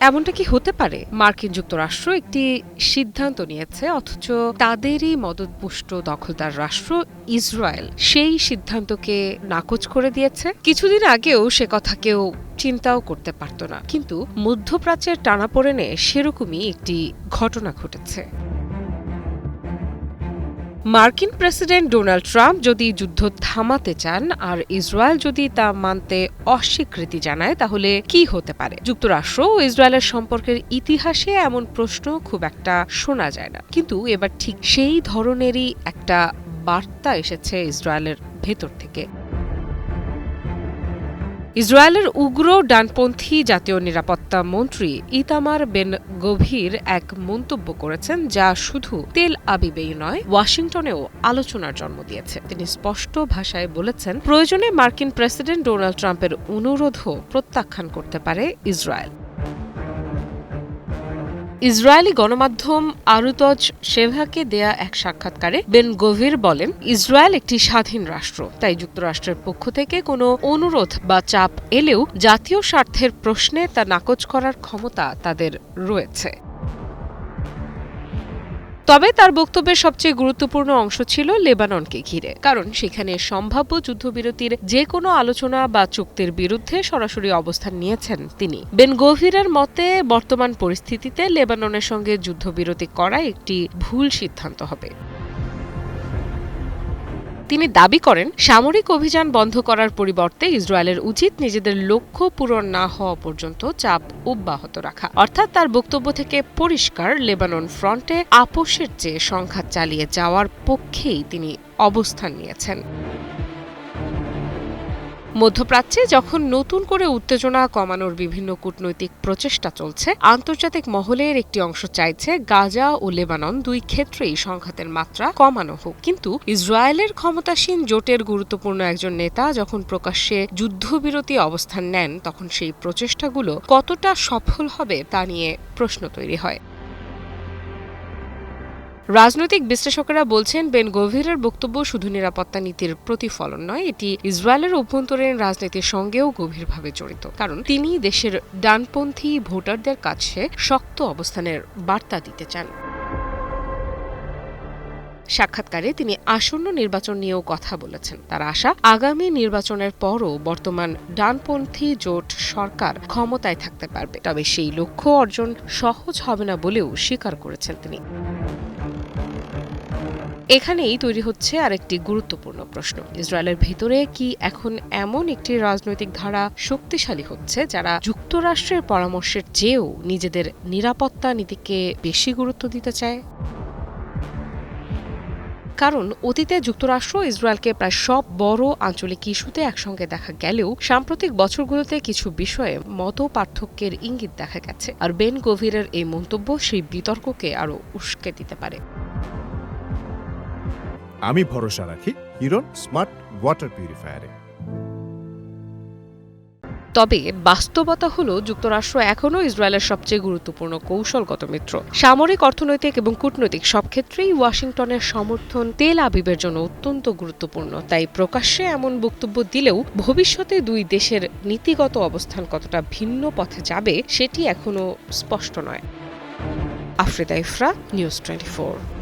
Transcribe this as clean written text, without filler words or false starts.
এমনটা কি হতে পারে? মার্কিন যুক্তরাষ্ট্র একটি সিদ্ধান্ত নিয়েছে, অথচ তাদেরই মদতপুষ্ট দখলদার রাষ্ট্র ইসরায়েল সেই সিদ্ধান্তকে নাকচ করে দিয়েছে। কিছুদিন আগেও সে কথা কেউ চিন্তাও করতে পারত না, কিন্তু মধ্যপ্রাচ্যের টানাপোড়েনে সেরকমই একটি ঘটনা ঘটেছে। মার্কিন প্রেসিডেন্ট ডোনাল্ড ট্রাম্প যদি যুদ্ধ থামাতে চান আর ইসরায়েল যদি তা মানতে অস্বীকৃতি জানায়, তাহলে কি হতে পারে? যুক্তরাষ্ট্র ও ইসরায়েলের সম্পর্কের ইতিহাসে এমন প্রশ্ন খুব একটা শোনা যায় না, কিন্তু এবার ঠিক সেই ধরনেরই একটা বার্তা এসেছে ইসরায়েলের ভেতর থেকে। ইসরায়েলের উগ্র ডানপন্থী জাতীয় নিরাপত্তা মন্ত্রী ইতামার বেন গভির এক মন্তব্য করেছেন, যা শুধু তেল আবিবেই নয়, ওয়াশিংটনেও আলোচনার জন্ম দিয়েছে। তিনি স্পষ্ট ভাষায় বলেছেন, প্রয়োজনে মার্কিন প্রেসিডেন্ট ডোনাল্ড ট্রাম্পের অনুরোধও প্রত্যাখ্যান করতে পারে ইসরায়েল। ইসরায়েলি গণমাধ্যম আরুতজ শেভাকে দেয়া এক সাক্ষাৎকারে বেন গভির বলেন, ইসরায়েল একটি স্বাধীন রাষ্ট্র, তাই যুক্তরাষ্ট্রের পক্ষ থেকে কোনো অনুরোধ বা চাপ এলেও জাতীয় স্বার্থের প্রশ্নে তা নাকচ করার ক্ষমতা তাদের রয়েছে। তবে তার বক্তব্যের সবচেয়ে গুরুত্বপূর্ণ অংশ ছিল লেবাননকে ঘিরে, কারণ সেখানে সম্ভাব্য যুদ্ধবিরতির যে কোনো আলোচনা বা চুক্তির বিরুদ্ধে সরাসরি অবস্থান নিয়েছেন তিনি। বেন গভিরের মতে, বর্তমান পরিস্থিতিতে লেবাননের সঙ্গে যুদ্ধবিরতি করা একটি ভুল সিদ্ধান্ত হবে। তিনি দাবি করেন, সামরিক অভিযান বন্ধ করার পরিবর্তে ইসরায়েলের উচিত নিজেদের লক্ষ্য পূরণ না হওয়া পর্যন্ত চাপ অব্যাহত রাখা। অর্থাৎ তার বক্তব্য থেকে পরিষ্কার, লেবানন ফ্রন্টে আপোষের চেয়ে সংঘাত চালিয়ে যাওয়ার পক্ষেই তিনি অবস্থান নিয়েছেন। মধ্যপ্রাচ্যে যখন নতুন করে উত্তেজনা কমানোর বিভিন্ন কূটনৈতিক প্রচেষ্টা চলছে, আন্তর্জাতিক মহলের একটি অংশ চাইছে গাজা ও লেবানন দুই ক্ষেত্রেই সংঘাতের মাত্রা কমানো হোক। কিন্তু ইসরায়েলের ক্ষমতাসীন জোটের গুরুত্বপূর্ণ একজন নেতা যখন প্রকাশ্যে যুদ্ধবিরতি অবস্থান নেন, তখন সেই প্রচেষ্টাগুলো কতটা সফল হবে তা নিয়ে প্রশ্ন তৈরি হয়। রাজনৈতিক বিশ্লেষকেরা বলছেন, বেন গভিরের বক্তব্য শুধু নিরাপত্তা নীতির প্রতিফলন নয়, এটি ইসরায়েলের অভ্যন্তরীণ রাজনীতির সঙ্গেও গভীরভাবে জড়িত, কারণ তিনি দেশের ডানপন্থী ভোটারদের কাছে শক্ত অবস্থানের বার্তা দিতে চান। সাক্ষাৎকারে তিনি আসন্ন নির্বাচন নিয়েও কথা বলেছেন। তার আশা, আগামী নির্বাচনের পরও বর্তমান ডানপন্থী জোট সরকার ক্ষমতায় থাকতে পারবে, তবে সেই লক্ষ্য অর্জন সহজ হবে না বলেও স্বীকার করেছেন তিনি। এখানেই তৈরি হচ্ছে আরেকটি গুরুত্বপূর্ণ প্রশ্ন, ইসরায়েলের ভেতরে কি এখন এমন একটি রাজনৈতিক ধারা শক্তিশালী হচ্ছে যারা যুক্তরাষ্ট্রের পরামর্শের চেয়েও নিজেদের নিরাপত্তা নীতিকে বেশি গুরুত্ব দিতে চায়? কারণ অতীতে যুক্তরাষ্ট্র ইসরায়েলকে প্রায় সব বড় আঞ্চলিক ইস্যুতে একসঙ্গে দেখা গেলেও সাম্প্রতিক বছরগুলোতে কিছু বিষয়ে মত পার্থক্যের ইঙ্গিত দেখা গেছে, আর বেন গভিরের এই মন্তব্য সেই বিতর্ককে আরও উস্কে দিতে পারে। আমি ভরসা রাখি হিরন স্মার্ট ওয়াটার পিউরিফায়ারে। তবে বাস্তবতা হলো, যুক্তরাষ্ট্র এখনও ইসরায়েলের সবচেয়ে গুরুত্বপূর্ণ কৌশলগত মিত্র। সামরিক, অর্থনৈতিক এবং কূটনৈতিক সব ক্ষেত্রেই ওয়াশিংটনের সমর্থন তেল আবিবের জন্য অত্যন্ত গুরুত্বপূর্ণ। তাই প্রকাশ্যে এমন বক্তব্য দিলেও ভবিষ্যতে দুই দেশের নীতিগত অবস্থান কতটা ভিন্ন পথে যাবে সেটি এখনও স্পষ্ট নয়। আফ্রিদা ইফরা, নিউজ 24।